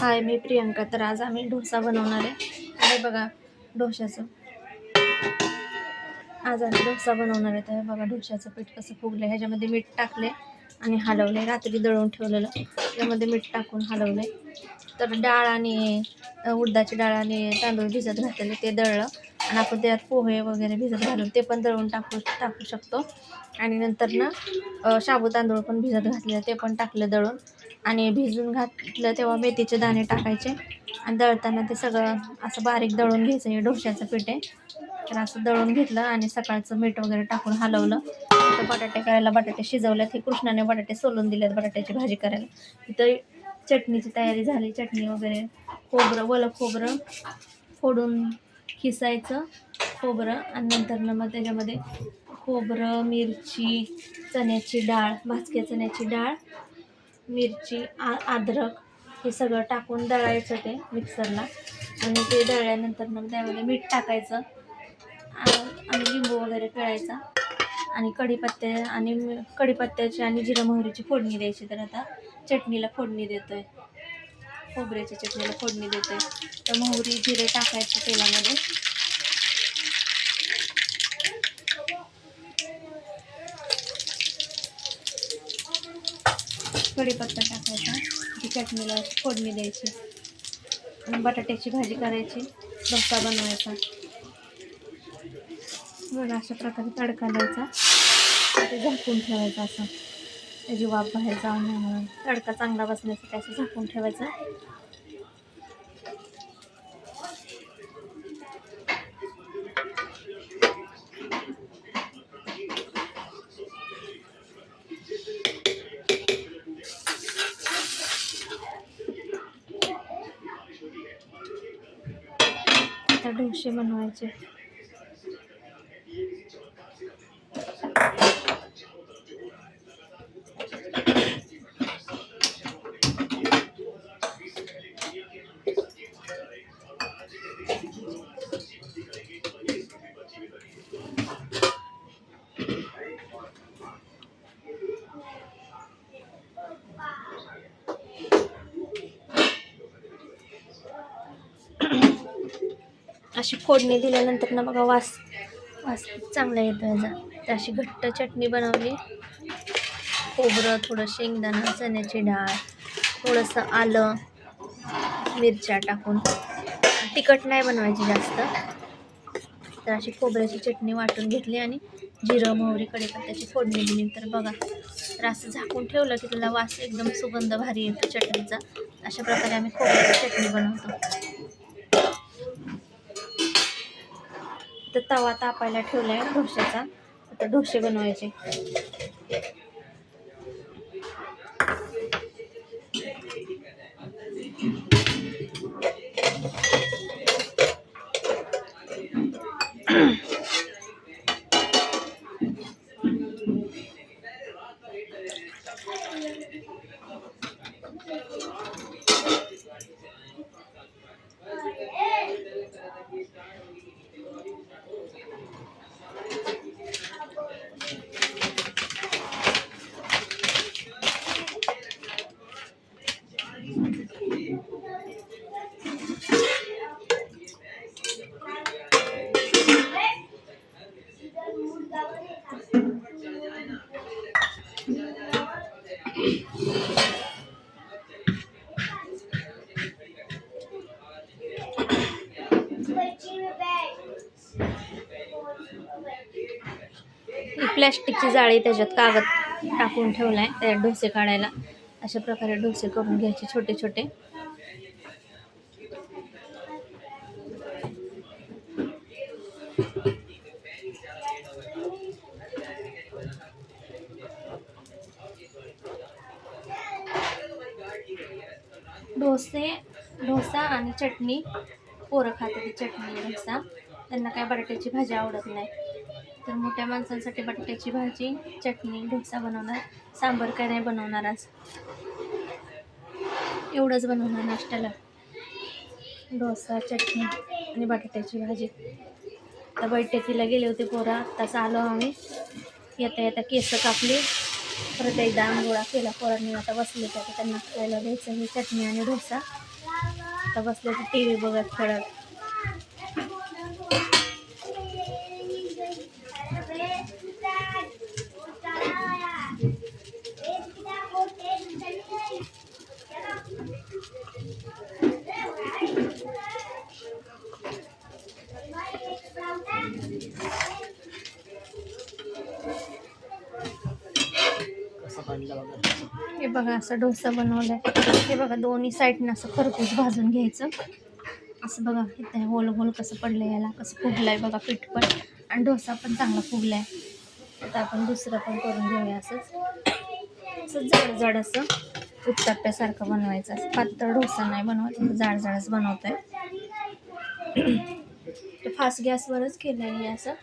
हाय, मी प्रियंका. तर आज आम्ही डोसा बनवणार आहे. हे बघा डोशाचं. आज आम्ही डोसा बनवणार आहे. तर हे बघा डोशाचं पीठ कसं फुगलं. ह्याच्यामध्ये मीठ टाकले आणि हलवले. रात्री दळून ठेवलेलं त्यामध्ये मीठ टाकून हलवले. तर डाळ आणि उडदाची डाळ आणि तांदूळ भिजत घातलेले ते दळलं. आणि आपण त्यात पोहे वगैरे भिजत घालून ते पण दळून टाकू शकतो. आणि नंतर ना शाबू तांदूळ पण भिजत घातले ते पण टाकलं दळून. आणि भिजून घातलं तेव्हा मेथीचे दाणे टाकायचे आणि दळताना ते सगळं असं बारीक दळून घ्यायचं. हे डोश्याचं पीठ आहे. तर असं दळून घेतलं आणि सकाळचं मीठ वगैरे टाकून हलवलं. तर बटाटे करायला बटाटे शिजवल्यात. हे कृष्णाने बटाटे सोलून दिलेत बटाट्याची भाजी करायला. इथं चटणीची तयारी झाली. चटणी वगैरे ओलं खोबरं फोडून खिसायचं खोबरं आणि नंतर मग त्याच्यामध्ये खोबरं, मिरची, चण्याची डाळ, भाजक्या चण्याची डाळ, मिरची, अद्रक हे सगळं टाकून दळायचं ते मिक्सरला. आणि ते दळल्यानंतर मग त्यामध्ये मीठ टाकायचं आणि लिंबू वगैरे पिळायचा आणि कढीपत्त्याची आणि जिरं मोहरीची फोडणी द्यायची. तर आता चटणीला फोडणी देतोय, खोबऱ्याच्या चटणीला फोडणी देतोय. तर मोहरी जिरे टाकायचं तेलामध्ये. कढीपत्ता टाकायचा, ती चटणीला फोडणी द्यायची आणि बटाट्याची भाजी करायची, डोसा बनवायचा. बघा अशा प्रकारे तडका द्यायचा, ते झाकून ठेवायचं. असं त्याची वाफ बाहेर जाऊ नये म्हणून तडका चांगला बसण्यासाठी असं झाकून ठेवायचं. आता डोसे बनवायचे. अशी फोडणी दिल्यानंतर ना बघा वास चांगला येतो याचा. तर अशी घट्ट चटणी बनवली. खोबरं, थोडं शेंगदाणा, चण्याची डाळ, थोडंसं आलं, मिरच्या टाकून. तिखट नाही बनवायची जास्त. तर अशी खोबऱ्याची चटणी वाटून घेतली आणि जिरं, मोहरी, कढीपत्त्याची फोडणी दिली. तर बघा, तर असं झाकून ठेवलं की तुला वास एकदम सुगंध भारी येतो चटणीचा. अशा प्रकारे आम्ही खोबऱ्याची चटणी बनवतो. तर तवा तापायला ठेवला आहे डोश्याचा. आता डोसे बनवायचे. प्लॅस्टिकची जाळी, त्याच्यात कागद टाकून ठेवलाय त्याच्यात डोसे काढायला. अशा प्रकारे डोसे करून घ्यायचे छोटे छोटे. डोसा आणि चटणी पोरं खातात. चटणी डोसा, त्यांना काय बटाट्याची भाजी आवडत नाही. तर मोठ्या माणसांसाठी बटाट्याची भाजी, चटणी, डोसा बनवणार. सांबार काय नाही बनवणार आज, एवढंच बनवणार नाश्त्याला. डोसा, चटणी आणि बटाट्याची भाजी. तर बैठकीला गेले होते पोरं, आत्ताच आलो आम्ही. येता येता केस कापली, परत एकदा आंघोळा केला पोरांनी. आता बसले तर त्यांना खायला द्यायचं हे चटणी आणि डोसा. नुसता बसले तर टीव्ही बघत खेळत. हे बघा असं डोसा बनवलाय. हे बघा दोन्ही साईडनं असं खरपूस भाजून घ्यायचं. असं बघा इथे गोल गोल कसं पडलं, याला कसं फुगलाय बघा पीठ पण, आणि डोसा पण चांगला फुगलाय. आता आपण दुसरं पण करून घेऊया. असं जड जड असं उत्तप्प्यासारखं बनवायचं. असं पातळ डोसा नाही बनवायचं, जाड जाडच बनवतोय. ते फास्ट गॅसवरच केलंय हे असं.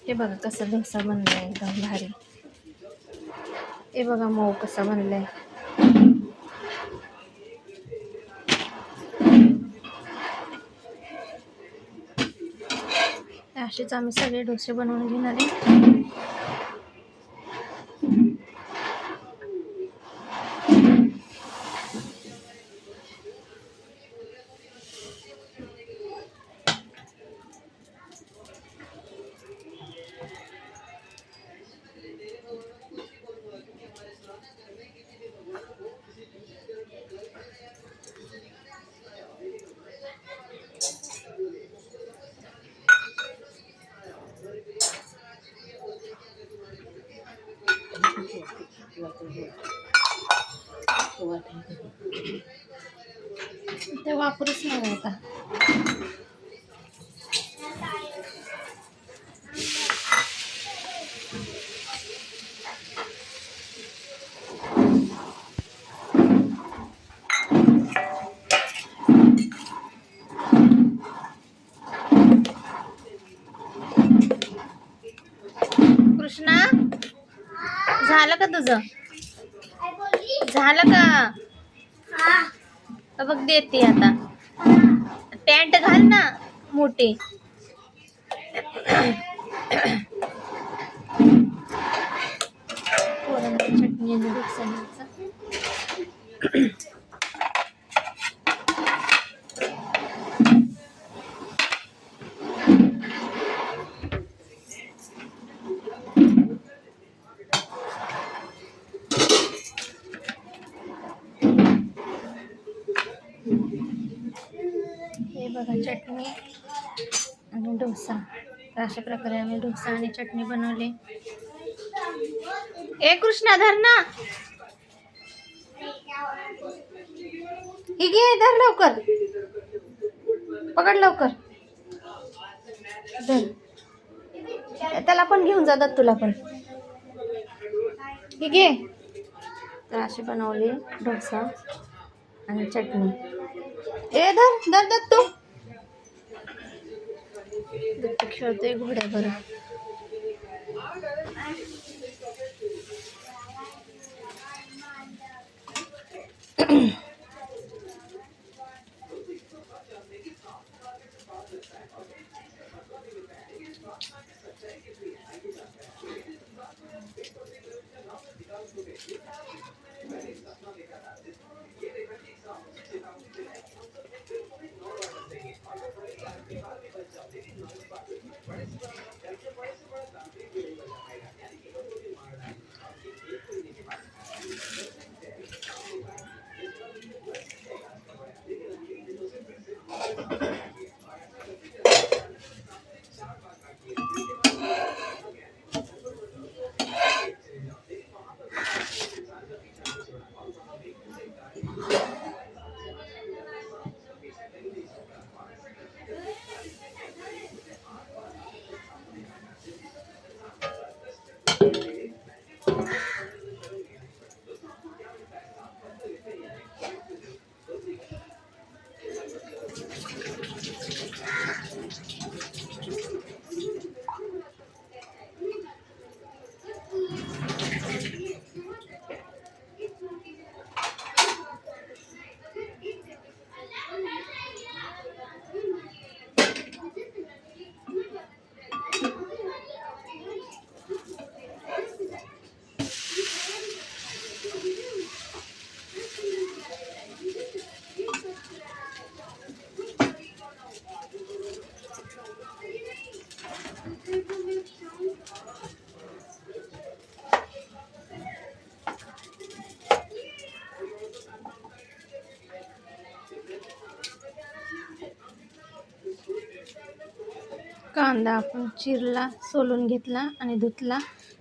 हे बघा कसं डोसा बनलाय, एकदम भारी. हे बघा मऊ कसा बनलाय. असेच आम्ही सगळे डोसे बनवून घेणार आहे. ते वापरूच नाही आता. कृष्णा झालं का तुझं? झालं का? बघ देते आता. पॅन्ट घाल ना मोठी. चटणी हे बघा चटणी आणि डोसा. अशा प्रकारे आम्ही डोसा आणि चटणी बनवली. ए कृष्णा धर ना, ही घे, धर लवकर, पकड लवकर, धर. त्याला पण घेऊन जा, तुला पण. ही घे. तर अशी बनवली डोसा आणि चटणी. ए धर धर दत्तू. दत्तू खेळतोय घोड्यावर. कांदा आपण चिरला, सोलून घेतला आणि धुतला.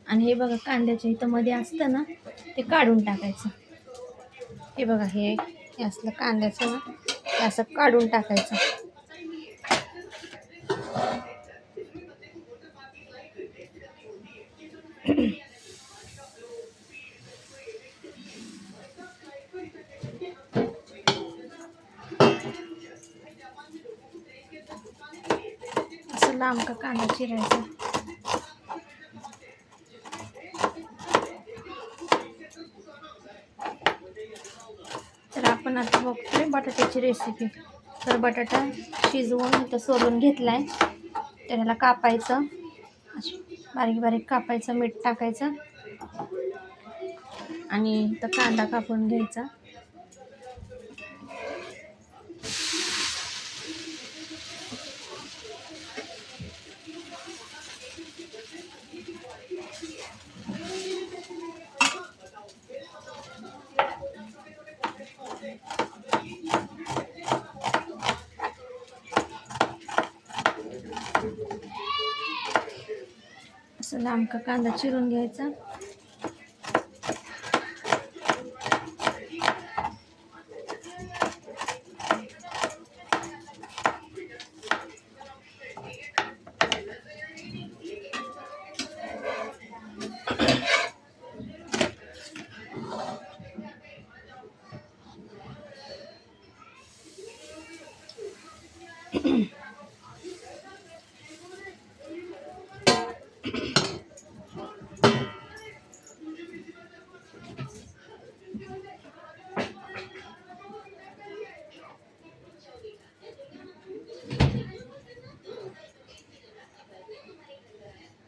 आणि हे बघा कांद्याच्या इथं मध्ये असतं ना, ते काढून टाकायचं. हे बघा हे असलं कांद्याचं ना, हे असं काढून टाकायचं. असं लांब का कांदा चिरायचा. तर आपण आता बघतोय बटाट्याची रेसिपी. तर बटाटा शिजवून इथं सोलून घेतलाय. तर ह्याला कापायचं, अशी बारीक बारीक कापायचं, मीठ टाकायचं आणि इथं कांदा कापून घ्यायचा. असं लांब का कांदा चिरून घ्यायचा.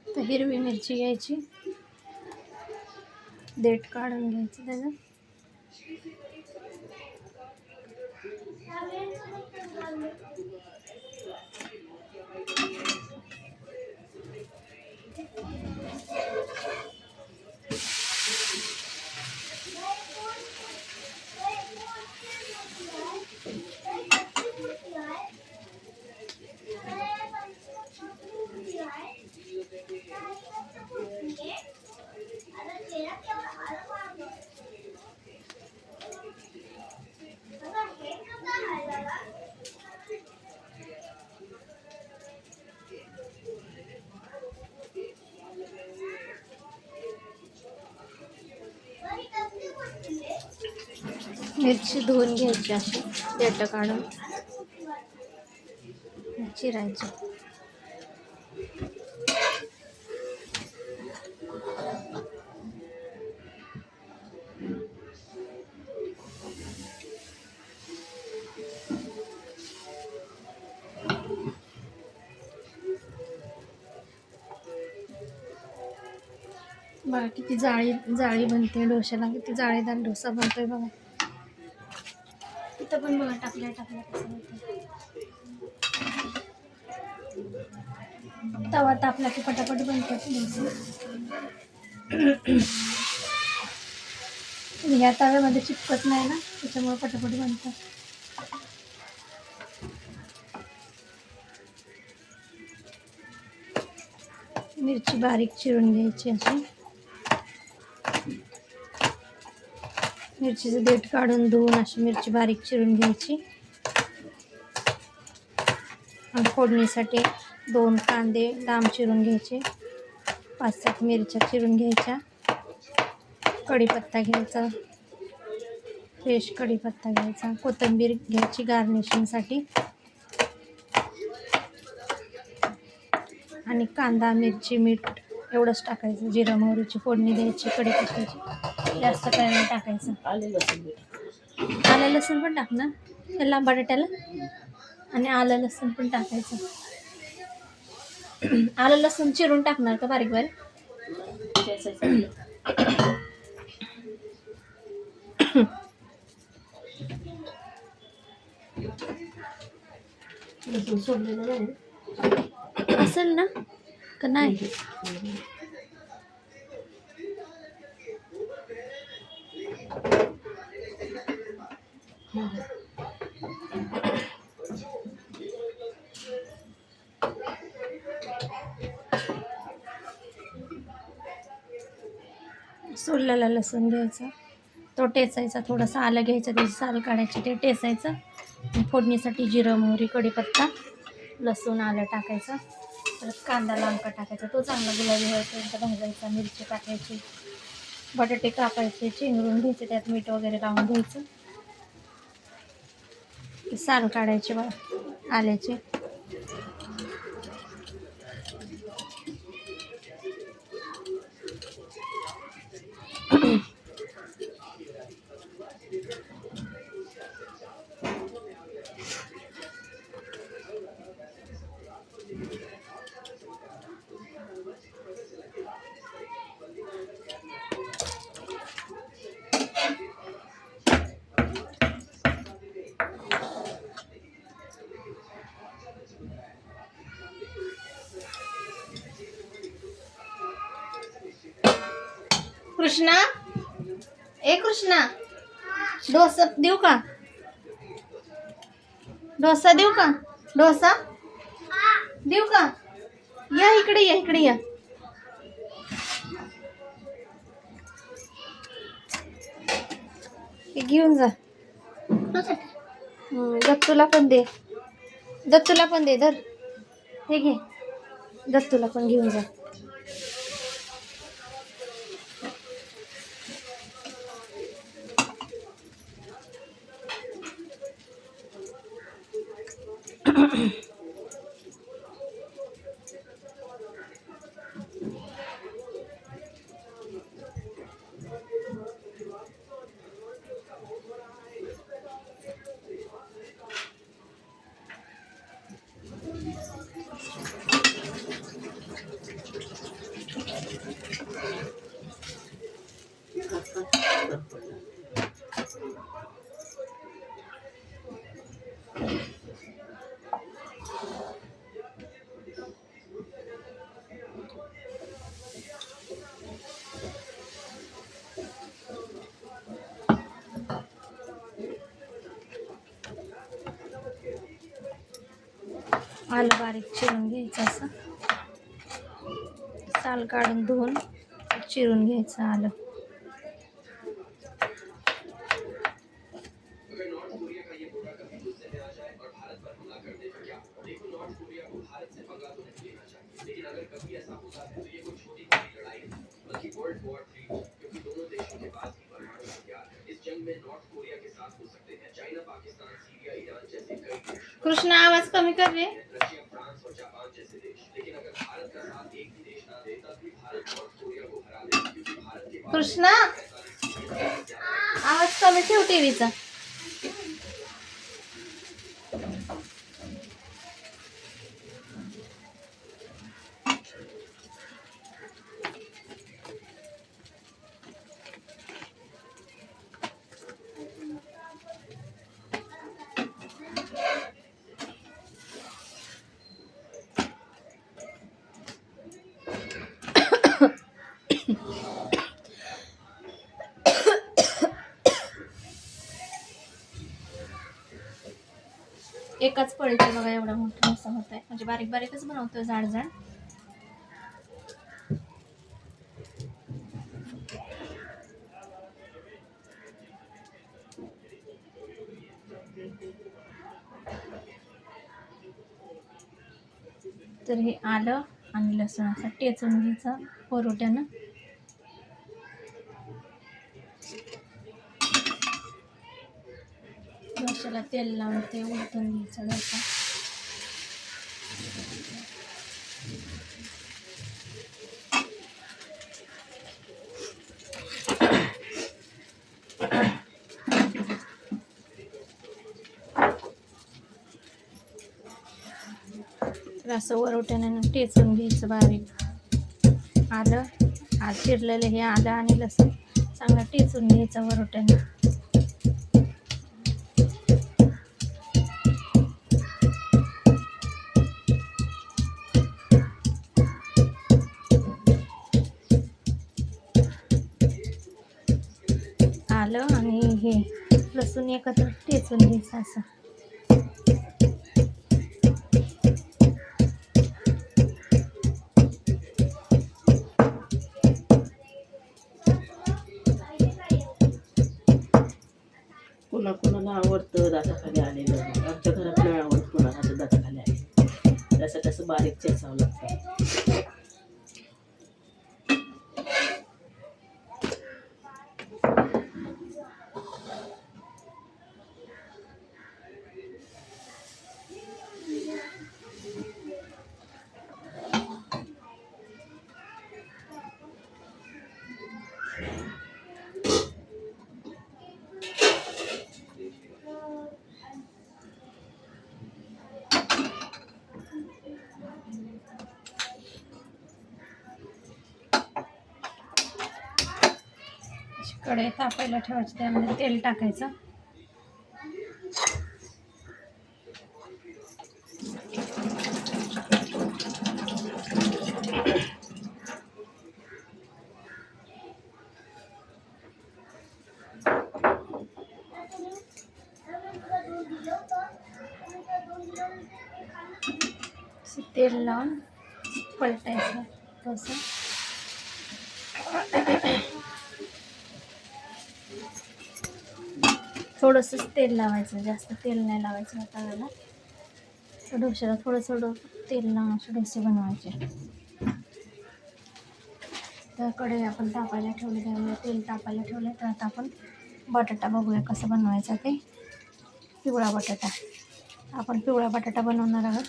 तर हिरवी मिरची घ्यायची, देठ काढून घ्यायचं त्याचं. मिरची धुवून घ्यायची, अशी देठ काढून चिरायची. बघा किती जाळी बनते डोश्याला, किती जाळीदार डोसा बनतोय बघा. इथं पण बघा टाकल्या कसं होतं. तवा तापला की पटापट बनतात डोसे. ह्या तव्यामध्ये चिपकत नाही ना, त्याच्यामुळे पटापट बनतात. मिरची बारीक चिरून घ्यायची अशी. मिरचीचं देठ काढून धुवून अशी मिरची बारीक चिरून घ्यायची. आणि फोडणीसाठी 2 कांदे लांब चिरून घ्यायचे, 5-7 मिरच्या चिरून घ्यायच्या, कढीपत्ता घ्यायचा, फ्रेश कढीपत्ता घ्यायचा, कोथिंबीर घ्यायची गार्निशिंगसाठी, आणि कांदा, मिरची, मीठ एवढंच टाकायचं. जिरा मोहरीची फोडणी द्यायची, कढीपत्त्याची जास्त काय नाही टाकायचं. आलं लसूण पण टाकणार त्याला बटाट्याला, आणि आलं लसूण पण टाकायचं. आलं लसूण चिरून टाकणार का बारीक बारीक? लसूण सोडलेलं असेल ना, का नाही? सोललेला लसूण घ्यायचा, तो टेचायचा, थोडासा आलं घ्यायचं, त्याची साल काढायची, ते टेचायचं. फोडणीसाठी जिरं, मोहरी, कढीपत्ता, लसूण, आलं टाकायचं. परत कांदा लांबका टाकायचा, तो चांगला गुलाबी होईपर्यंत भाजायचा. मिरची टाकायची, बटाटे कापायचे, चिंगरून घ्यायचे, त्यात मीठ वगैरे लावून घ्यायचं. साल काढायचे आल्याचे. कृष्णा, ए कृष्णा, डोसा देऊ का? डोसा देऊ का? डोसा देऊ का? या इकडे, या इकडे, या. घेऊन जा. दत्तूला पण दे, दत्तूला पण दे. धर, हे घे, दत्तूला पण घेऊन जा. आलं बारीक चिरून घ्यायचं, असं साल काढून धुवून चिरून घ्यायचं आलं. कृष्णा, आवाज कमी कर रे. कृष्णा, आवाज कमी ठेव टीव्हीचा. एकाच पळीचे बघा एवढा मोठा असा होत आहे, म्हणजे बारीक बारीकच बनवतोय, जाड जाड. तर हे आलं आणि लसूण असं टेचून घ्यायचं परोट्यानं. डोश्याला तेल लावून ते उलटून घ्यायचं डोसा. असं वरोट्यानं टेचून घ्यायचं बारीक. आलं चिरलेलं हे आलं आणि लसूण चांगलं टेचून घ्यायचं वरोट्यानं. आलं आणि हे लसूण एकत्र ठेचून घ्यायचं असं. कोणाला आवडतं दाताखाली आलेलं. आमच्या घरात नाही आवडत कोणाला असं दाताखाली आलेलं. त्यासाठी असं बारीक चेचावं लागतं. कढई तापायला ठेवायची, त्यामध्ये तेल टाकायचं. तेल लावून पलटायचं तसं. थोडंसंच तेल लावायचं, जास्त तेल नाही लावायचं तव्याला. डोश्याला थोडं तेल लावून असे डोसे बनवायचे. तर कढई आपण तापायला ठेवली, त्यामुळे तेल तापायला ठेवलं. तर आता आपण बटाटा बघूया कसं बनवायचा ते. पिवळा बटाटा. आपण पिवळा बटाटा बनवणार आहोत.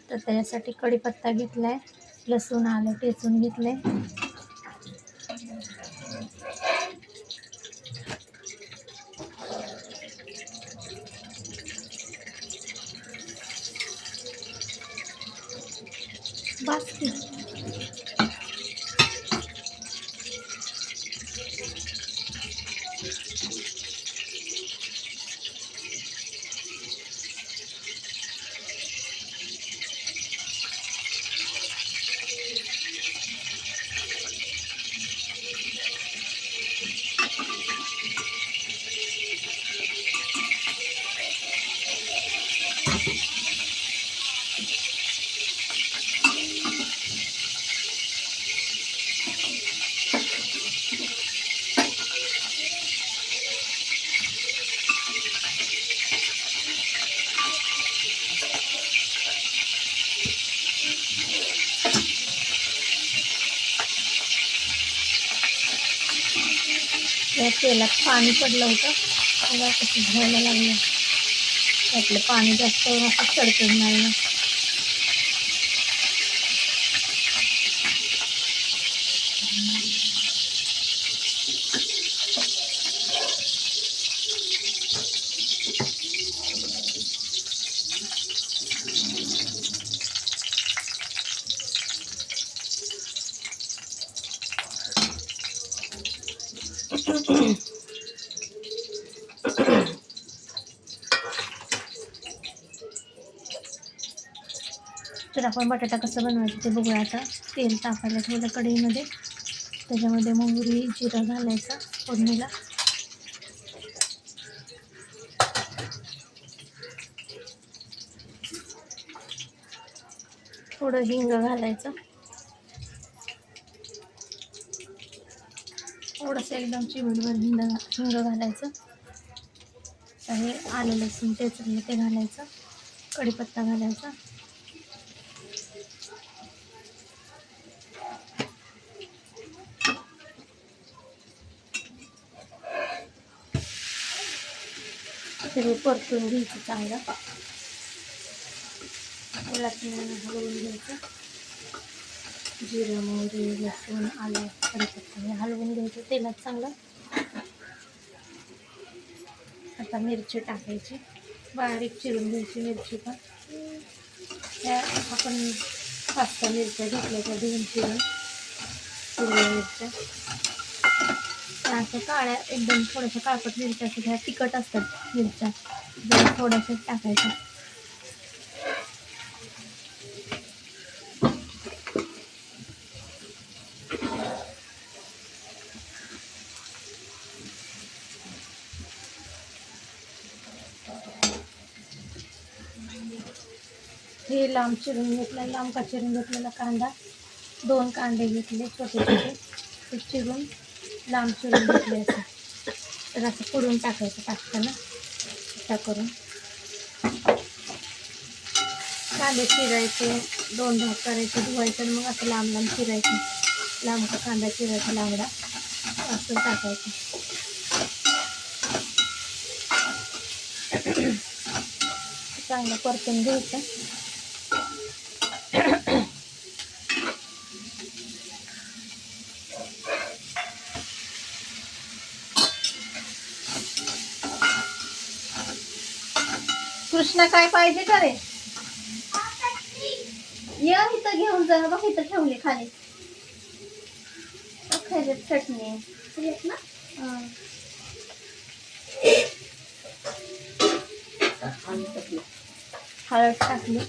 तर त्याच्यासाठी कढीपत्ता घेतला आहे, लसूण आलं ठेचून घेतले, बासकी त्या तेलात पाणी पडलं होतं, तेव्हा कसं धुवायला लागलं. त्यातलं पाणी जास्त असं चढचढणार नाही. तर आपण बटाटा कसं बनवायचं ते बघूया आता. तेल तापायला ठेवलं कढईमध्ये, त्याच्यामध्ये मोहरी जिरं घालायचं फोडणीला. थोडं हिंग घालायचं, थोडंसं एकदम चिमूटभर हिंग घालायचं. हे आलं लसूण ठेचलेलं ते घालायचं, कढीपत्ता घालायचा. ते परतून घ्यायचं चांगलं, हलवून घ्यायचं. जिरं मोहरी लसूण आलं कढीपत्ता हे हलवून घ्यायचं तेलात चांगलं. आता मिरची टाकायची, बारीक चिरून घ्यायची मिरची पण. त्या आपण 5-6 मिरच्या घेतल्या, त्या धुवून चिरून हिरव्या मिरच्या. त्या अशा काळ्या एकदम थोड्याशा काळपट मिरच्या असतात, ह्या तिखट असतात मिरच्या, जरा थोड्याशा टाकायच्या. हे लांब चिरून घेतला, लांब का चिरून घेतलेला कांदा, 2 कांदे घेतले छोटे छोटे, ते चिरून लांब चिरून घेतले असं. तर असं फोडून टाकायचं टाकताना असा करून. कांदे चिरायचे, 2 भाग करायचे, धुवायचं आणि मग असं लांब लांब चिरायचं. लांब का कांदा चिरायचा लांबडा असं टाकायचं. चांगलं परतून घ्यायचं. कृष्णा काय पाहिजे का रे? या इथं घेऊन जा बघ, इथं ठेवली खाली ह्याच्यात चटणी आहे ना. हळद टाकली.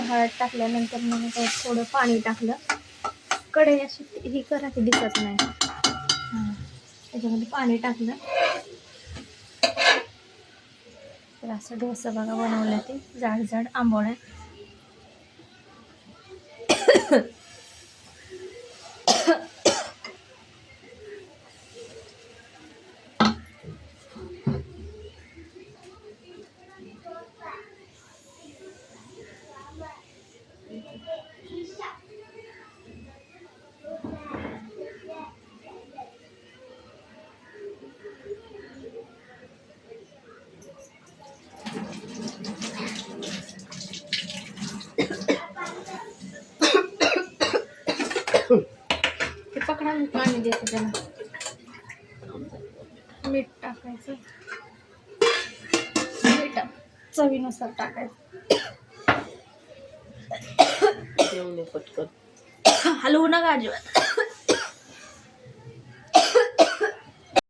हळद टाकल्यानंतर मग त्यात थोडं पाणी टाकलं. कढई अशी ही करा की दिसत नाही. त्याच्यामध्ये पाणी टाकलं. तर असं डोसा बघा बनवलं, ते जाड जाड आंबोळ्या. ते पकडा, मी पाणी देते त्याला. मीठ टाकायचं, मीठ चवीनुसार टाकायचं. जेवणे पटकन हलवू नका अजिबात.